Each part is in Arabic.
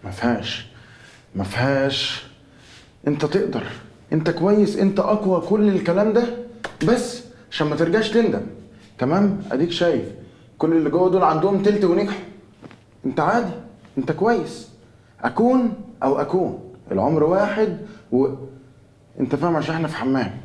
ما فيهاش. انت تقدر، انت كويس، انت اقوى، كل الكلام ده بس عشان ما ترجعش تندم. تمام؟ اديك شايف كل اللي جوه دول عندهم تلت ونجحوا. انت عادي، انت كويس. اكون او اكون، العمر واحد انت فاهم؟ عشان احنا في حمام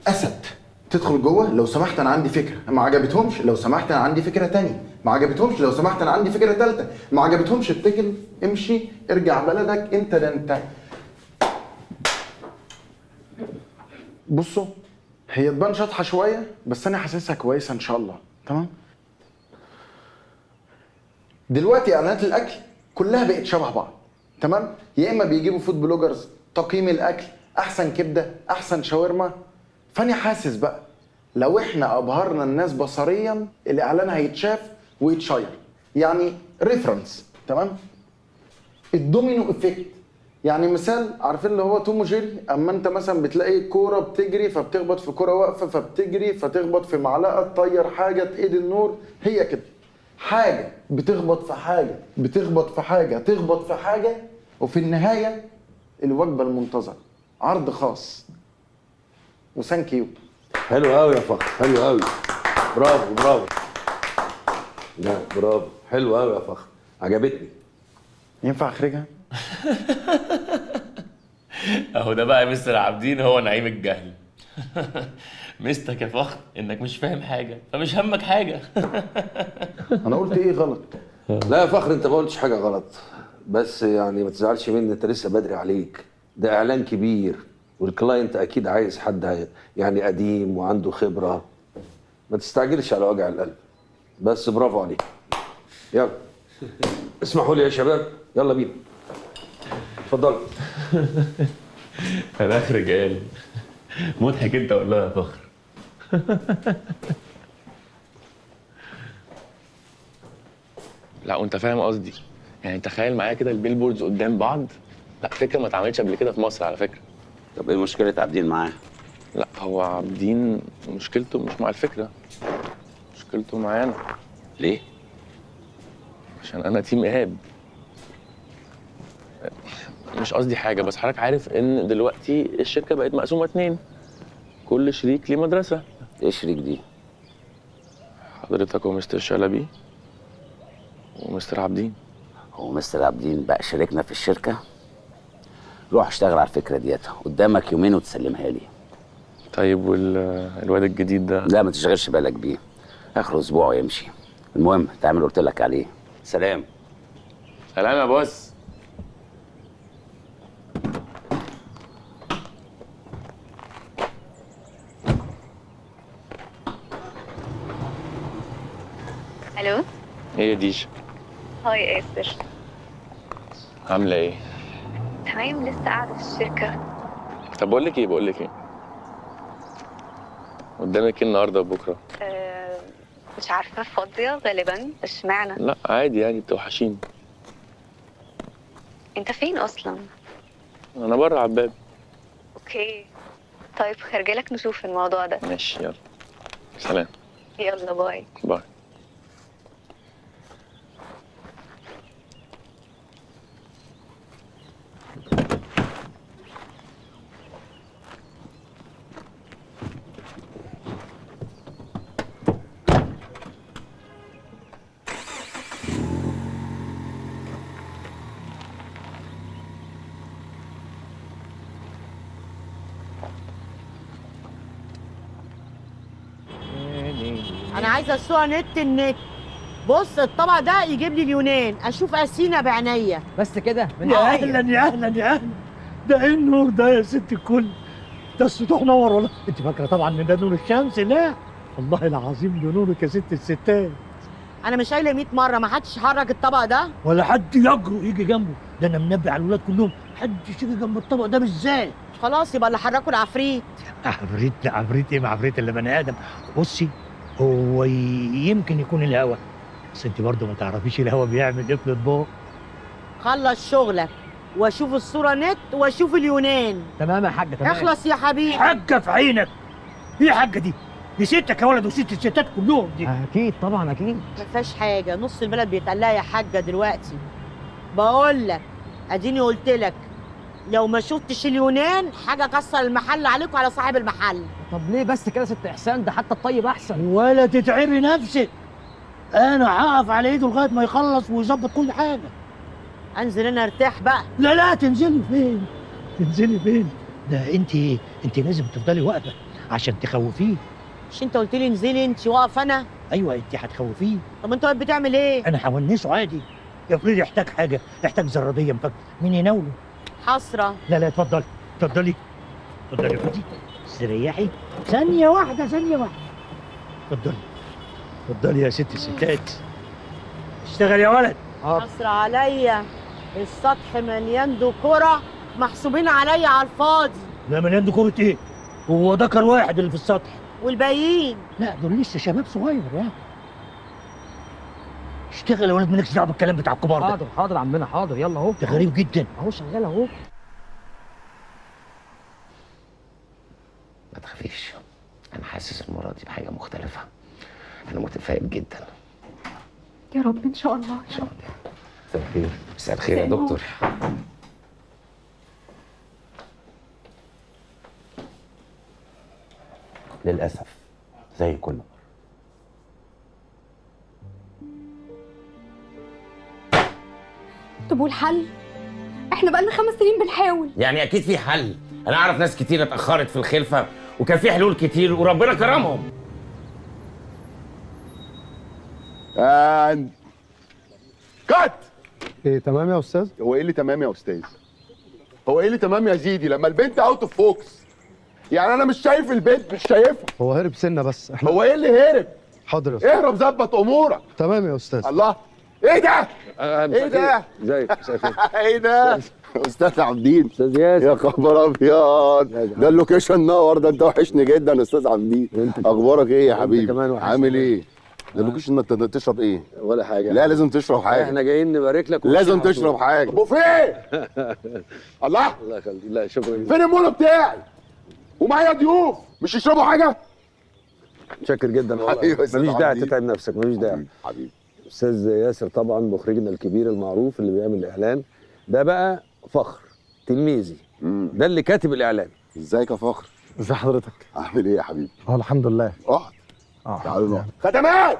اسد. تدخل جوه، لو سمحت انا عندي فكره، ما عجبتهمش لو سمحت انا عندي فكره تانية، ما عجبتهمش لو سمحت انا عندي فكره تالتة، ما عجبتهمش اتكل، امشي، ارجع بلدك. انت ده انت. بصوا، هي تبان شاطحه شويه بس انا حاسسها كويسه ان شاء الله. تمام؟ دلوقتي اعلانات الاكل كلها بقت شبه بعض. تمام؟ يا اما بيجيبوا فود بلوجرز تقييم الاكل، احسن كبده، احسن شاورما. فانا حاسس بقى لو احنا ابهرنا الناس بصريا الاعلان هيتشاف ويتشير، يعني ريفرنس. تمام؟ الدومينو افكت، يعني مثال، عارفين اللي هو توم وجيري؟ اما انت مثلا بتلاقي كوره بتجري فبتخبط في كوره واقفه فبتجري فتخبط في معلقه تطير حاجه تقيد النور. هي كده، حاجه بتخبط في حاجه بتخبط في حاجه تخبط في حاجه، وفي النهايه الوجبه المنتظره، عرض خاص. وثانك يو. حلو قوي يا فخر، حلو قوي. برافو برافو. لا برافو، حلو قوي يا فخر، عجبتني. ينفع اخرجها؟ اهو ده بقى يا مستر عابدين، هو نعيم الجهل. مستك يا فخر انك مش فاهم حاجه فمش همك حاجه. انا قلت ايه غلط؟ لا يا فخر انت ما قلتش حاجه غلط، بس يعني ما تزعلش مني، انت لسه بدري عليك. ده اعلان كبير والكلاينت اكيد عايز حد يعني قديم وعنده خبره. ما تستعجلش على وجع القلب، بس برافو عليك. يلا اسمحوا لي يا شباب، يلا بينا. اتفضلوا. انا رجال مضحك انت والله يا فخر. لا وانت فاهم قصدي، يعني تخيل معايا كده البيلبوردز قدام بعض. لا فكره ما اتعملتش قبل كده في مصر على فكره. طب ايه مشكلة عابدين معاه؟ لا هو عابدين مشكلته مش مع الفكره، مشكلته معايا انا. ليه؟ عشان انا تيم ايهاب. مش قصدي حاجه، بس حضرتك عارف ان دلوقتي الشركه بقت مقسومه اتنين، كل شريك ليه مدرسه. ايه شريك دي؟ حضرتك ومستر شلبي ومستر عابدين. هو مستر عابدين بقى شريكنا في الشركة؟ روح اشتغل على الفكرة ديت، قدامك يومين وتسلمها لي. طيب والواد الجديد ده؟ لا ما تشغلش بالك بيه، اخر اسبوع ويمشي. المهم تعمل قلت لك عليه. سلام. سلام يا بوس. الو. ايه يا ديش؟ هاي آسر. عامله ايه؟ تمام، لسه قاعدة في الشركة. طب بقول لك ايه قدامك ايه النهارده وبكره؟ مش عارفة، فاضية غالبا. اشمعنى؟ لا عادي يعني، بتوحشيني. انت فين اصلا؟ انا بره على الباب. اوكي طيب، خارجلك نشوف الموضوع ده. ماشي يلا، سلام. يلا باي. باي. انا عايزه الصوره النت. بص الطبق ده يجيب لي اليونان، اشوف اسينا بعينيا. بس كده يا اهلا يا اهلا يا اهلا. ده ايه النور ده يا ست الكل؟ ده السطوح نور ولا انت فاكره طبعا ان ده نور الشمس؟ لا والله العظيم ده نورك يا ست الستات. انا مش قايله 100 مره ما حدش يحرك الطبق ده ولا حد يجرؤ يجي جنبه. ده انا منبه على الولاد كلهم محدش يجي جنب الطبق ده بالذات. خلاص يبقى اللي حركه العفريت. عفريت ايه؟ عفريت اللي بني ادم. بصي هو يمكن يكون الهوا، بس انت برضه ما تعرفيش الهوا بيعمل ايه في الاطباق. خلص شغلك واشوف الصوره نت واشوف اليونان. تمام يا حاجه تمام. اخلص يا حبيبي. حاجه في عينك. ايه حاجه دي؟ دي ستك يا ولد وست الستات كلهم دي. اكيد طبعا اكيد. ما فيهاش حاجه، نص البلد بيتقلها يا حاجه دلوقتي. بقول لك اديني قلت لك لو ما شفتش اليونان حاجه كسر المحل عليك وعلى صاحب المحل. طب ليه بس كده يا ست احسان؟ ده حتى الطيب احسن. ولا تتعبي نفسك، انا هقف على ايده لغايه ما يخلص ويظبط كل حاجه. انزل انا ارتاح بقى. لا تنزلي فين؟ تنزلي فين؟ ده انت لازم تفضلي واقفه عشان تخوفيه. مش انت قلت لي انزلي انت واقف انا؟ ايوه انت هتخوفيه. طب انت واقف بتعمل ايه؟ انا هونسه عادي، افرضي يحتاج حاجه، يحتاج زراديه مفك، مين يناوله؟ حسره. لا اتفضلي اتفضلي اتفضلي خدي استريحي ثانيه واحده اتفضلي اتفضلي يا ست الستات، اشتغل يا ولد. حسره عليا، السطح مليان دكوره محسوبين عليا على الفاضي. لا مليان دكورة ايه؟ هو ذكر واحد اللي في السطح. والباقيين؟ لا دول لسه شباب صغير يعني. اشتغل يا ولد، مالكش دعوه بالكلام بتاع الكبار ده. حاضر عمنا، حاضر. يلا اهو. ده غريب جدا. اهو شغال اهو. ما تخافيش، انا حاسس المره دي بحاجه مختلفه. انا متفائل جدا. يا رب ان شاء الله. ان شاء الله. مساء الخير. مساء الخير يا دكتور. للاسف زي كل مره. طب والحل؟ احنا بقالنا 5 سنين بنحاول. يعني اكيد في حل. انا اعرف ناس كتير اتاخرت في الخلفه وكان في حلول كتير وربنا كرمهم. كات. ايه تمام يا استاذ؟ هو ايه اللي تمام يا استاذ؟ هو ايه اللي تمام يا زيدي لما البنت اوت اوف فوكس؟ يعني انا مش شايف البنت، مش شايفها. هو هرب سنه بس. هو ايه اللي هرب؟ حاضر يا استاذ. اهرب ظبط امورك. تمام يا استاذ. الله، ايه ده؟ ايه ده؟ ازيك؟ ايه ده؟ استاذ عابدين. استاذ ياسر. يا خبر ابيض، ده اللوكيشن نور، ده انت وحشني جدا يا استاذ عابدين. اخبارك ايه يا حبيبي؟ كمان وحشني. عامل ايه؟ ده اللوكيشن، انت تشرب ايه؟ ولا حاجه. لا لازم تشرب حاجه. احنا جايين نبارك لك. لازم تشرب حاجه. بوفيه. الله. الله يخليك. لا شكرا. فين المولو بتاعي؟ ومعايا ضيوف مش يشربوا حاجه؟ متشكر جدا والله. مفيش داعي تتعب نفسك، مفيش داعي. حبيبي. استاذ ياسر طبعا مخرجنا الكبير المعروف اللي بيعمل الاعلان ده بقى فخر تلميذي. ده اللي كاتب الاعلان. ازيك يا فخر؟ ازي حضرتك؟ عامل ايه يا حبيبي؟ الحمد لله. اقعد. تعالوا نقعد. خدمات،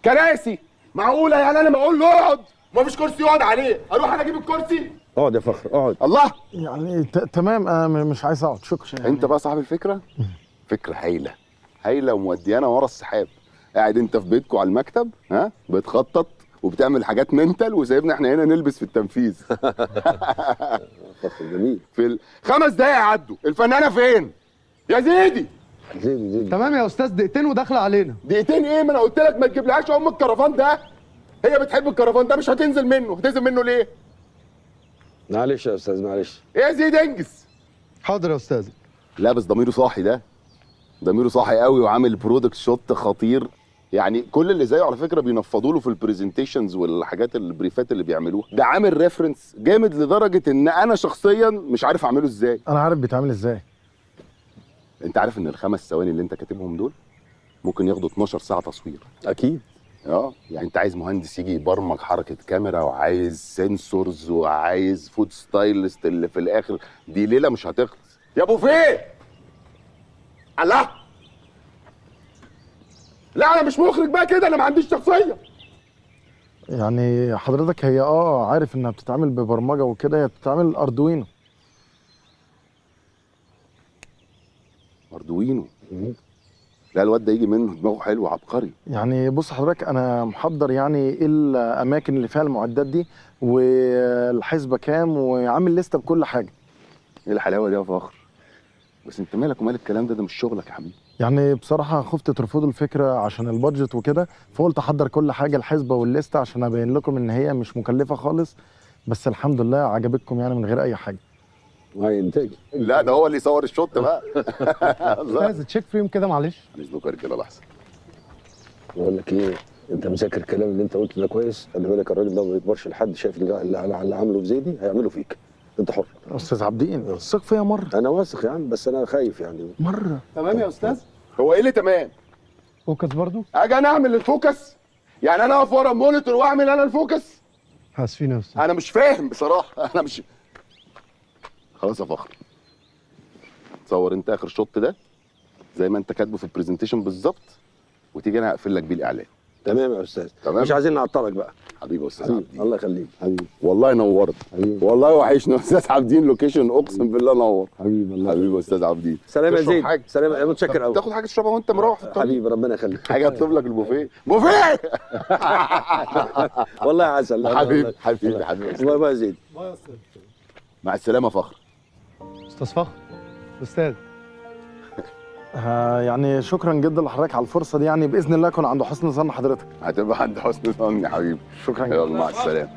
كراسي، معقوله يعني انا ما اقول له اقعد ومفيش كرسي يقعد عليه اروح انا اجيب الكرسي؟ اقعد يا فخر اقعد. الله. يعني تمام، انا مش عايز اقعد، شكرا يعني. انت بقى صاحب الفكره؟ فكره هايله هايله وموديانا ورا السحاب. قاعد انت في بيتكم على المكتب، ها، بتخطط وبتعمل حاجات منتال وسايبنا احنا هنا نلبس في التنفيذ. فخر جميل. في 5 دقايق عدوا، الفنانه فين؟ يا زيدي. زيدي. تمام يا استاذ، دقيقتين وداخله علينا. دقيقتين ايه؟ ما انا قلت لك ما تجيبلهاش ام الكرفان ده. هي بتحب الكرفان ده، مش هتنزل منه. هتنزل منه ليه؟ معلش يا استاذ معلش. ايه يا زيد انجز. حاضر يا استاذ. لا بس ضميره صاحي، ده ضميره صاحي قوي وعامل برودكت شوت خطير. يعني كل اللي زيه على فكره بينفضوا له في البرزنتيشنز والحاجات البريفات اللي بيعملوها. ده عامل ريفرنس جامد لدرجه ان انا شخصيا مش عارف اعمله ازاي. انا عارف بيتعمل ازاي. انت عارف ان ال5 ثواني اللي انت كاتبهم دول ممكن ياخدوا 12 ساعه تصوير؟ اكيد. يعني انت عايز مهندس يجي يبرمج حركه كاميرا وعايز سنسورز وعايز فود ستايلست اللي في الاخر. دي ليله مش هتخلص يا ابو فيه. الله. لا انا مش مخرج بقى كده، انا ما عنديش شخصيه. يعني حضرتك هي عارف انها بتتعمل ببرمجه وكده، هي بتتعمل اردوينو. اردوينو؟ لا الواد ده يجي منه دماغه حلو عبقري. يعني بص حضرتك، انا محضر يعني ايه الاماكن اللي فيها المعدات دي والحسبه كام، وعامل لسته بكل حاجه. ايه الحلاوه دي يا فخر؟ بس انت مالك ومال الكلام ده مش شغلك يا حبيبي. يعني بصراحه خفت ترفضوا الفكره عشان البادجت وكده، فقلت احضر كل حاجه، الحسبه والليسته، عشان ابين لكم ان هي مش مكلفه خالص. بس الحمد لله عجبتكم يعني من غير اي حاجه. هاي انتاج. لا ده هو اللي يصور الشوت بقى. استاذ تشيك فريم كده معلش. هنزلوك رجاله لحظه. بقول لك ايه، انت مذاكر الكلام اللي انت قلته ده كويس. خلي بالك الراجل ده ما بيكبرش لحد. شايف اللي عمله في زيدي هيعمله فيك. انت حر. استاذ عابدين الثق فيا مره. انا واثق يا عم، بس انا خايف يعني. مره. تمام يا استاذ. هو ايه اللي تمام؟ فوكس برضو. اجي انا اعمل الفوكس؟ يعني انا اقف ورا المونيتور واعمل انا الفوكس؟ اسفين يا استاذ. انا مش فاهم بصراحه، انا مش. خلاص يا فخر، تصور انت اخر شوط ده زي ما انت كاتبه في البرزنتيشن بالظبط، وتيجي انا هقفل لك بيه الاعلان. تمام يا استاذ، تمام. مش عايزين نعطلك بقى. حبيبي يا استاذ حبيبي عابدين، الله يخليك حبيبي. والله نورت حبيبي. والله وحشني يا استاذ عابدين، لوكيشن اقسم بالله نور. حبيبي الله حبيبي يا استاذ عابدين. سلام يا تشرب زيد. حاجة؟ سلام، انا متشكر قوي. تاخد حاجه تشربها وانت مروح في الطريق؟ حبيبي ربنا يخليك. حاجه اطلب لك البوفيه. بوفيه والله عسل. حبيبي حبيبي حبيبي. الله يبارك يا زيد. مع السلامه فخر. استاذ فخر. استاذ. يعني شكرا جدا لحضرتك على الفرصه دي، يعني باذن الله يكون عند حسن ظن حضرتك. هتبقى عند حسن ظني حبيبي. شكرا يلا جدا. مع السلامه.